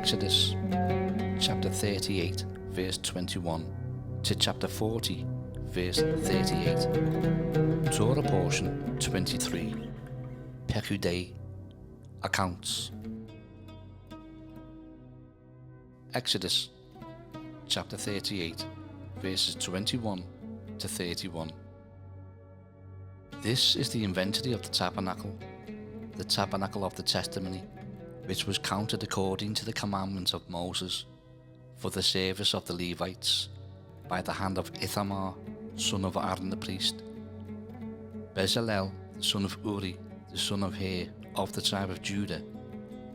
Exodus chapter 38 verse 21 to chapter 40 verse 38. Torah Portion 23. Pekudei, accounts. Exodus chapter 38 verses 21 to 31. This is the inventory of the tabernacle of the testimony, which was counted according to the commandment of Moses, for the service of the Levites, by the hand of Ithamar, son of Aaron the priest. Bezalel, the son of Uri, the son of Hur, of the tribe of Judah,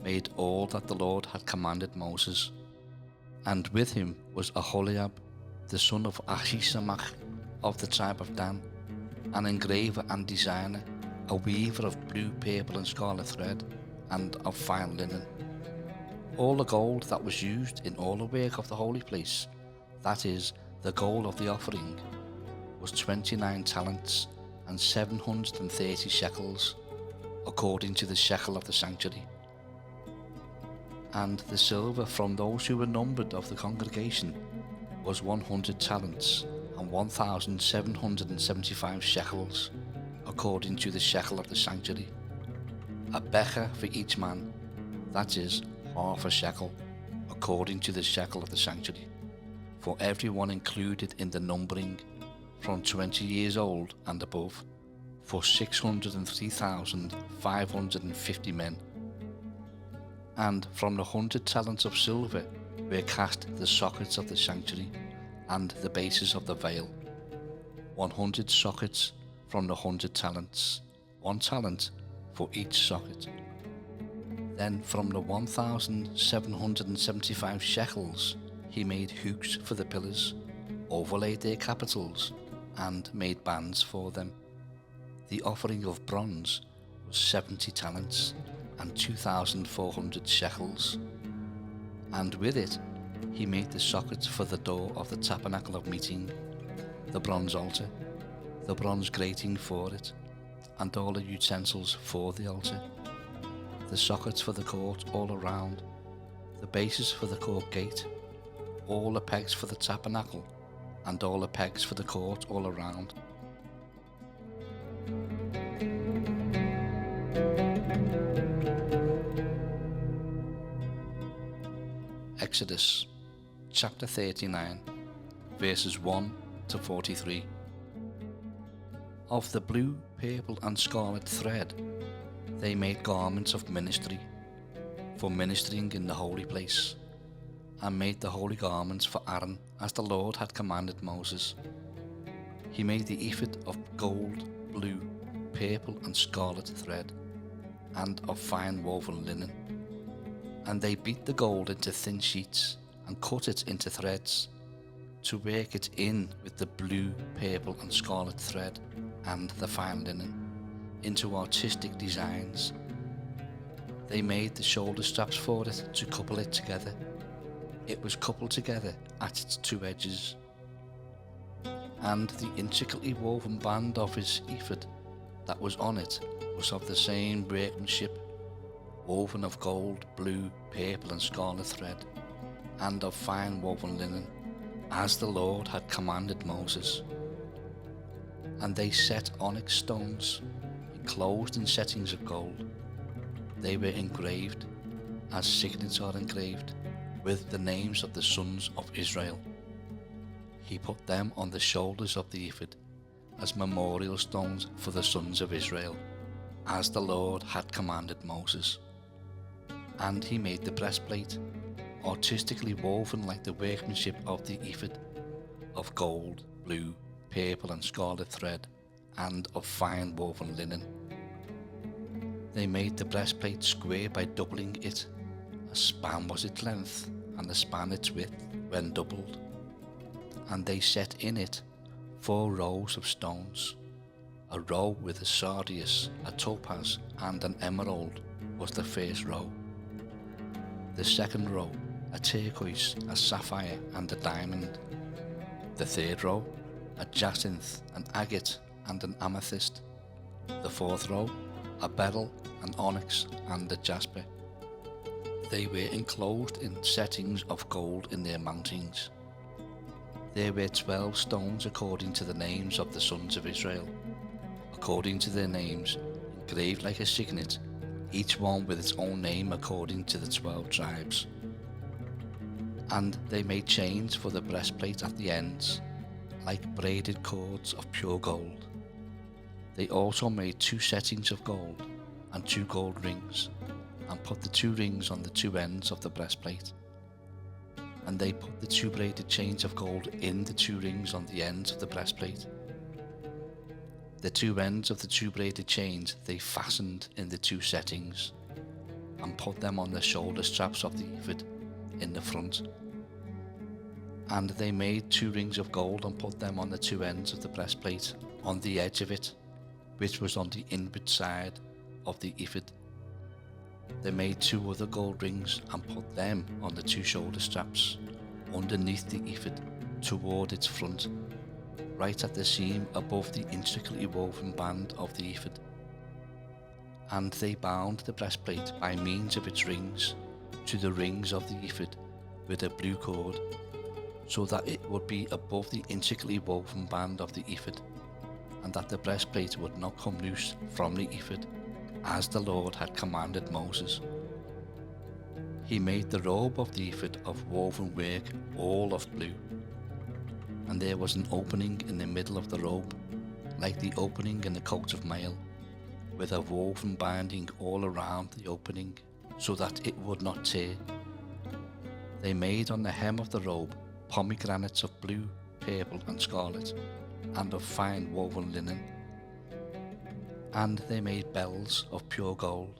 made all that the Lord had commanded Moses. And with him was Aholiab, the son of Ahisamach, of the tribe of Dan, an engraver and designer, a weaver of blue, purple and scarlet thread, and of fine linen. All the gold that was used in all the work of the holy place, that is, the gold of the offering, was 29 talents and 730 shekels, according to the shekel of the sanctuary. And the silver from those who were numbered of the congregation was 100 talents and 1,775 shekels, according to the shekel of the sanctuary. A becher for each man, that is, half a shekel, according to the shekel of the sanctuary, for everyone included in the numbering, from 20 years old and above, for 603,550 men. And from the 100 talents of silver were cast the sockets of the sanctuary and the bases of the veil, 100 sockets from the 100 talents, 1 talent for each socket. Then from the 1,775 shekels he made hooks for the pillars, overlaid their capitals, and made bands for them. The offering of bronze was 70 talents and 2,400 shekels. And with it he made the sockets for the door of the tabernacle of meeting, the bronze altar, the bronze grating for it, and all the utensils for the altar, the sockets for the court all around, the bases for the court gate, all the pegs for the tabernacle, and all the pegs for the court all around. Exodus chapter 39 verses 1 to 43. Of the blue, purple and scarlet thread they made garments of ministry, for ministering in the holy place, and made the holy garments for Aaron as the Lord had commanded Moses. He made the ephod of gold, blue, purple and scarlet thread, and of fine woven linen. And they beat the gold into thin sheets and cut it into threads, to work it in with the blue, purple and scarlet thread and the fine linen, into artistic designs. They made the shoulder straps for it to couple it together. It was coupled together at its two edges. And the intricately woven band of his ephod that was on it was of the same workmanship, woven of gold, blue, purple and scarlet thread, and of fine woven linen, as the Lord had commanded Moses. And they set onyx stones, enclosed in settings of gold. They were engraved, as signets are engraved, with the names of the sons of Israel. He put them on the shoulders of the ephod, as memorial stones for the sons of Israel, as the Lord had commanded Moses. And he made the breastplate, artistically woven like the workmanship of the ephod, of gold, blue, purple and scarlet thread, and of fine woven linen. They made the breastplate square by doubling it. A span was its length, and a span its width, when doubled. And they set in it 4 rows of stones. A row with a sardius, a topaz, and an emerald was the first row. The second row, a turquoise, a sapphire, and a diamond. The third row, a jacinth, an agate, and an amethyst. The fourth row, a beryl, an onyx, and a jasper. They were enclosed in settings of gold in their mountings. There were 12 stones according to the names of the sons of Israel, according to their names, engraved like a signet, each one with its own name according to the 12 tribes. And they made chains for the breastplate at the ends, like braided cords of pure gold. They also made 2 settings of gold and 2 gold rings, and put the 2 rings on the 2 ends of the breastplate. And they put the 2 braided chains of gold in the 2 rings on the ends of the breastplate. The 2 ends of the 2 braided chains they fastened in the 2 settings, and put them on the shoulder straps of the ephod in the front. And they made 2 rings of gold and put them on the 2 ends of the breastplate, on the edge of it, which was on the inward side of the ephod. They made 2 other gold rings and put them on the 2 shoulder straps, underneath the ephod, toward its front, right at the seam above the intricately woven band of the ephod. And they bound the breastplate by means of its rings to the rings of the ephod with a blue cord, so that it would be above the intricately woven band of the ephod, and that the breastplate would not come loose from the ephod, as the Lord had commanded Moses. He made the robe of the ephod of woven work, all of blue. And there was an opening in the middle of the robe, like the opening in the coat of mail, with a woven binding all around the opening, so that it would not tear. They made on the hem of the robe pomegranates of blue, purple and scarlet, and of fine woven linen. And they made bells of pure gold,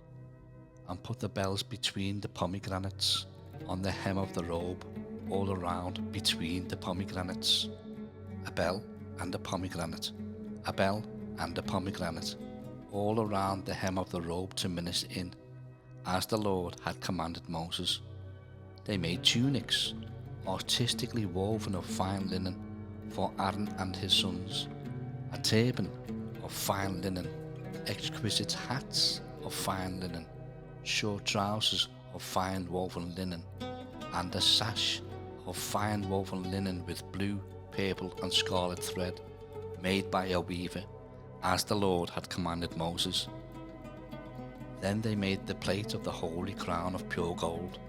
and put the bells between the pomegranates, on the hem of the robe, all around between the pomegranates. A bell and a pomegranate, a bell and a pomegranate, all around the hem of the robe to minister in, as the Lord had commanded Moses. They made tunics, artistically woven of fine linen, for Aaron and his sons, a turban of fine linen, exquisite hats of fine linen, short trousers of fine woven linen, and a sash of fine woven linen with blue, purple and scarlet thread, made by a weaver, as the Lord had commanded Moses. Then they made the plate of the holy crown of pure gold,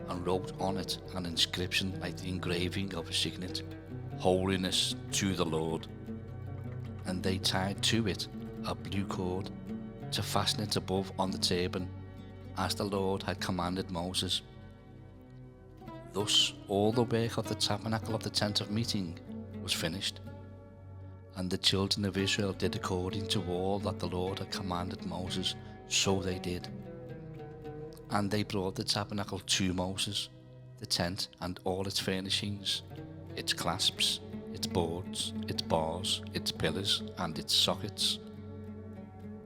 and wrote on it an inscription like the engraving of a signet, Holiness to the Lord. And they tied to it a blue cord, to fasten it above on the turban, as the Lord had commanded Moses. Thus all the work of the tabernacle of the tent of meeting was finished, and the children of Israel did according to all that the Lord had commanded Moses, so they did. And they brought the tabernacle to Moses, the tent and all its furnishings, its clasps, its boards, its bars, its pillars and its sockets,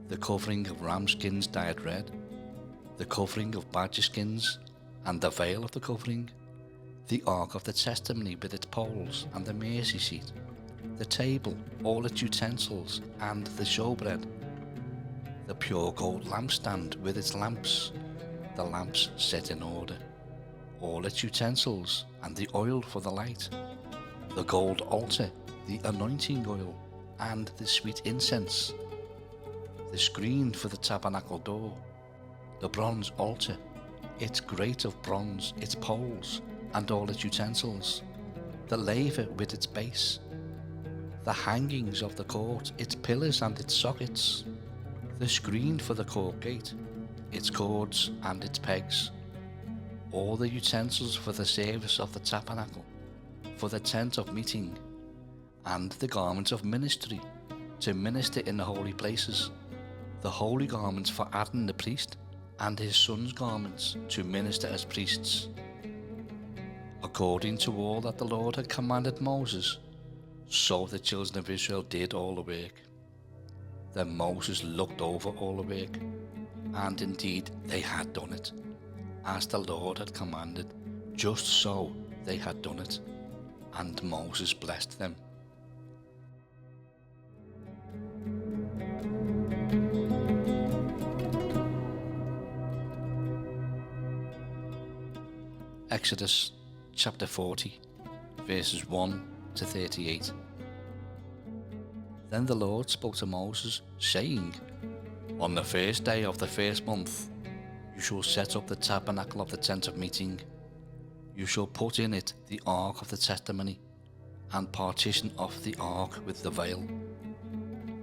the covering of ram skins dyed red, the covering of badger skins, and the veil of the covering, the ark of the testimony with its poles and the mercy seat, the table, all its utensils, and the showbread, the pure gold lampstand with its lamps, the lamps set in order, all its utensils, and the oil for the light, the gold altar, the anointing oil, and the sweet incense, the screen for the tabernacle door, the bronze altar, its grate of bronze, its poles, and all its utensils, the laver with its base, the hangings of the court, its pillars and its sockets, the screen for the court gate, its cords and its pegs, all the utensils for the service of the tabernacle, for the tent of meeting, and the garments of ministry, to minister in the holy places, the holy garments for Aaron the priest, and his sons' garments to minister as priests, according to all that the Lord had commanded Moses. So the children of Israel did all the work. Then Moses looked over all the work, and indeed they had done it, as the Lord had commanded, just so they had done it, and Moses blessed them. Exodus chapter 40, verses 1 to 38. Then the Lord spoke to Moses, saying, On the first day of the first month, you shall set up the tabernacle of the tent of meeting. You shall put in it the ark of the testimony, and partition off the ark with the veil.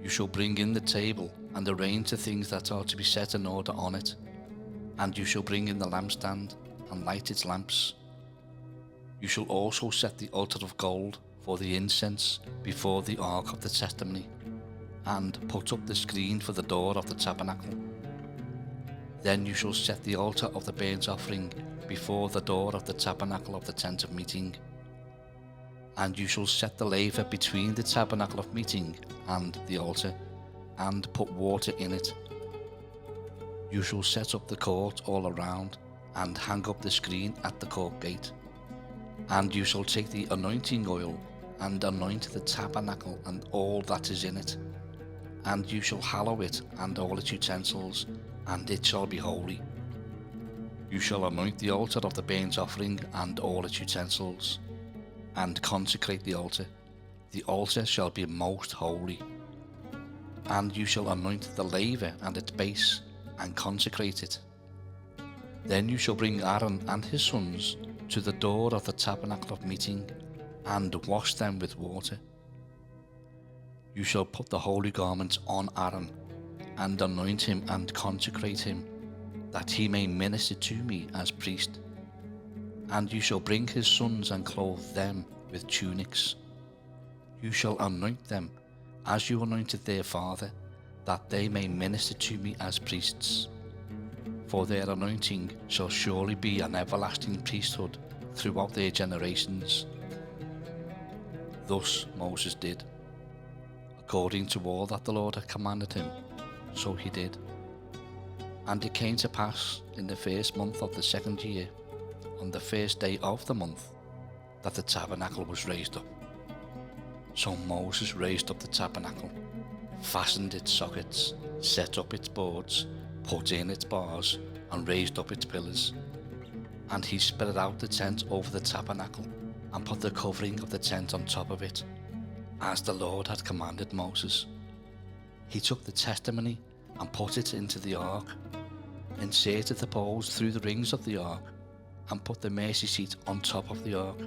You shall bring in the table, and arrange the things that are to be set in order on it. And you shall bring in the lampstand, and light its lamps. You shall also set the altar of gold for the incense before the ark of the testimony, and put up the screen for the door of the tabernacle. Then you shall set the altar of the burnt offering before the door of the tabernacle of the tent of meeting. And you shall set the laver between the tabernacle of meeting and the altar, and put water in it. You shall set up the court all around, and hang up the screen at the court gate. And you shall take the anointing oil, and anoint the tabernacle and all that is in it. And you shall hallow it and all its utensils, and it shall be holy. You shall anoint the altar of the burnt offering and all its utensils, and consecrate the altar. The altar shall be most holy. And you shall anoint the laver and its base, and consecrate it. Then you shall bring Aaron and his sons to the door of the tabernacle of meeting, and wash them with water. You shall put the holy garments on Aaron, and anoint him and consecrate him, that he may minister to me as priest. And you shall bring his sons and clothe them with tunics. You shall anoint them as you anointed their father, that they may minister to me as priests. For their anointing shall surely be an everlasting priesthood throughout their generations. Thus Moses did, according to all that the Lord had commanded him, so he did. And it came to pass in the first month of the second year, on the first day of the month, that the tabernacle was raised up. So Moses raised up the tabernacle, fastened its sockets, set up its boards, put in its bars, and raised up its pillars. And he spread out the tent over the tabernacle, and put the covering of the tent on top of it, as the Lord had commanded Moses. He took the testimony and put it into the ark, inserted the poles through the rings of the ark, and put the mercy seat on top of the ark.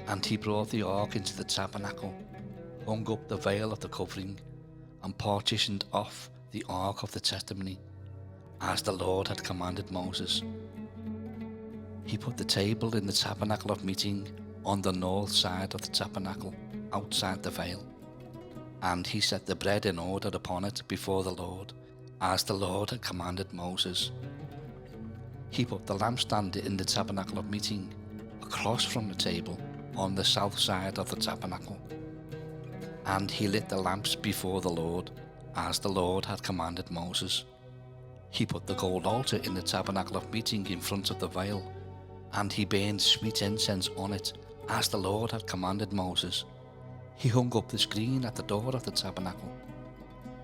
And he brought the ark into the tabernacle, hung up the veil of the covering, and partitioned off the ark of the testimony, as the Lord had commanded Moses. He put the table in the tabernacle of meeting on the north side of the tabernacle, outside the veil. And he set the bread in order upon it before the Lord, as the Lord had commanded Moses. He put the lampstand in the tabernacle of meeting, across from the table, on the south side of the tabernacle. And he lit the lamps before the Lord, as the Lord had commanded Moses. He put the gold altar in the tabernacle of meeting in front of the veil, and he burned sweet incense on it, as the Lord had commanded Moses. He hung up the screen at the door of the tabernacle,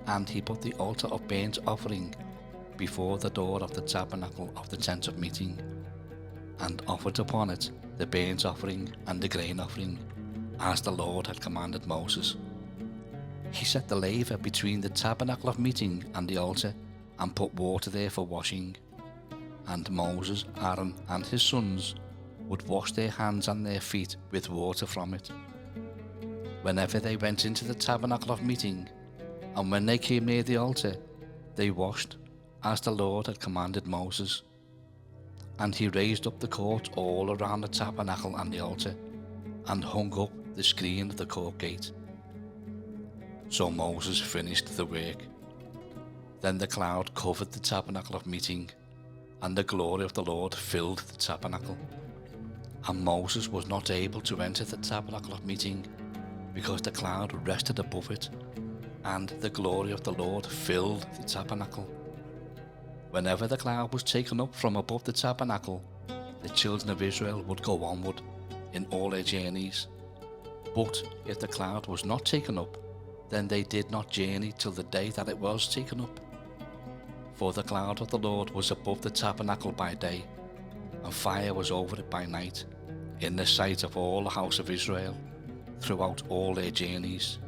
and he put the altar of burnt offering before the door of the tabernacle of the tent of meeting, and offered upon it the burnt offering and the grain offering, as the Lord had commanded Moses. He set the laver between the tabernacle of meeting and the altar, and put water there for washing. And Moses, Aaron, and his sons would wash their hands and their feet with water from it, whenever they went into the tabernacle of meeting, and when they came near the altar, they washed, as the Lord had commanded Moses. And he raised up the court all around the tabernacle and the altar, and hung up the screen of the court gate. So Moses finished the work. Then the cloud covered the tabernacle of meeting, and the glory of the Lord filled the tabernacle. And Moses was not able to enter the tabernacle of meeting, because the cloud rested above it, and the glory of the Lord filled the tabernacle. Whenever the cloud was taken up from above the tabernacle, the children of Israel would go onward in all their journeys. But if the cloud was not taken up, then they did not journey till the day that it was taken up. For the cloud of the Lord was above the tabernacle by day, and fire was over it by night, in the sight of all the house of Israel, throughout all their journeys.